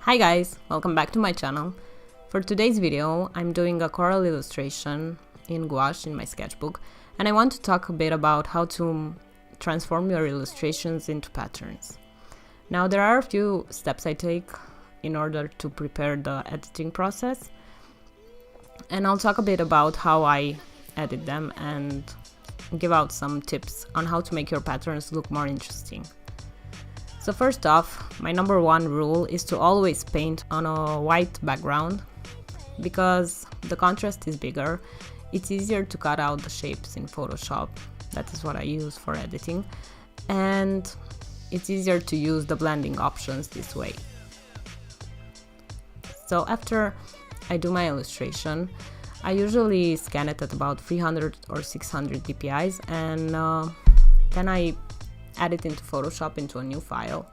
Hi guys, welcome back to my channel. For today's video, I'm doing a coral illustration in gouache in my sketchbook, and I want to talk a bit about how to transform your illustrations into patterns. Now, there are a few steps I take in order to prepare the editing process, and I'll talk a bit about how I edit them and give out some tips on how to make your patterns look more interesting. So first off, my number one rule is to always paint on a white background because the contrast is bigger. It's easier to cut out the shapes in Photoshop. That is what I use for editing. And it's easier to use the blending options this way. So after I do my illustration, I usually scan it at about 300 or 600 dpi's, and then I add it into Photoshop into a new file,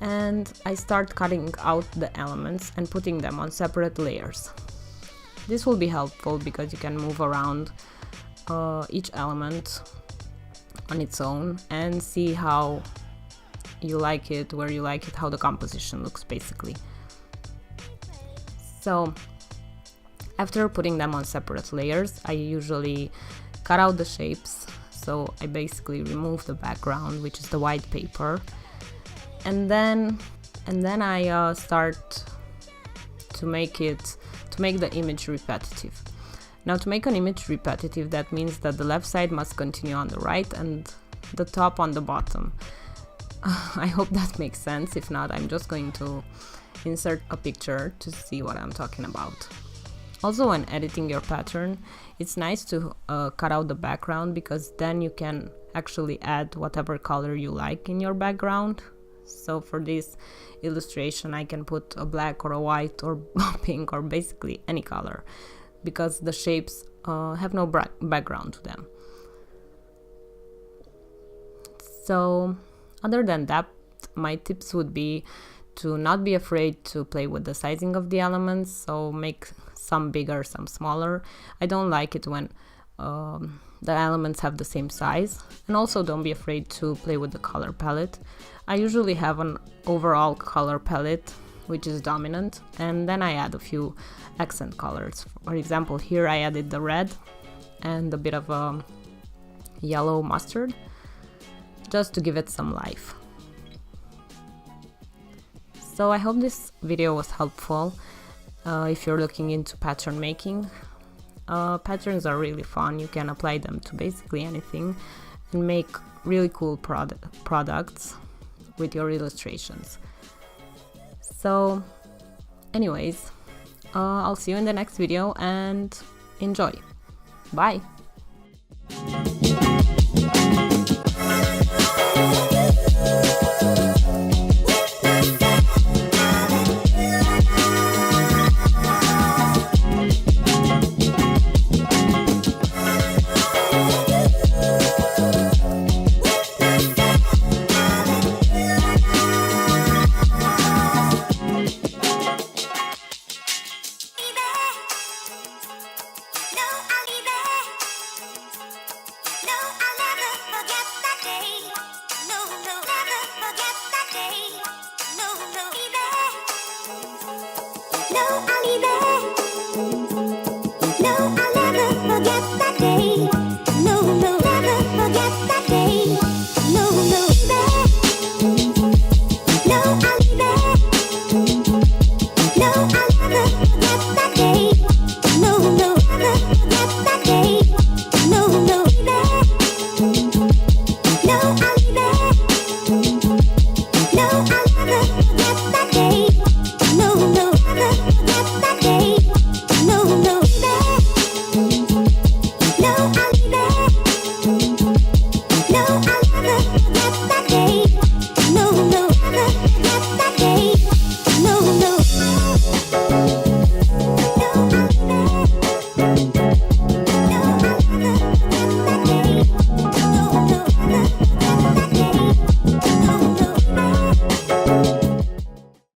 and I start cutting out the elements and putting them on separate layers. This will be helpful because you can move around each element on its own and see how you like it, where you like it, how the composition looks basically. So after putting them on separate layers, I usually cut out the shapes. So I basically remove the background, which is the white paper, and then I start to make the image repetitive. Now, to make an image repetitive, that means that the left side must continue on the right and the top on the bottom. I hope that makes sense. If not, I'm just going to insert a picture to see what I'm talking about. Also, when editing your pattern, it's nice to cut out the background because then you can actually add whatever color you like in your background. So for this illustration, I can put a black or a white or pink or basically any color because the shapes have no background to them. So other than that, my tips would be to not be afraid to play with the sizing of the elements, so make some bigger, some smaller. I don't like it when the elements have the same size. And also don't be afraid to play with the color palette. I usually have an overall color palette which is dominant, and then I add a few accent colors. For example, here I added the red and a bit of a yellow mustard just to give it some life. So I hope this video was helpful if you're looking into pattern making. Patterns are really fun. You can apply them to basically anything and make really cool products with your illustrations. So anyways, I'll see you in the next video and enjoy. Bye!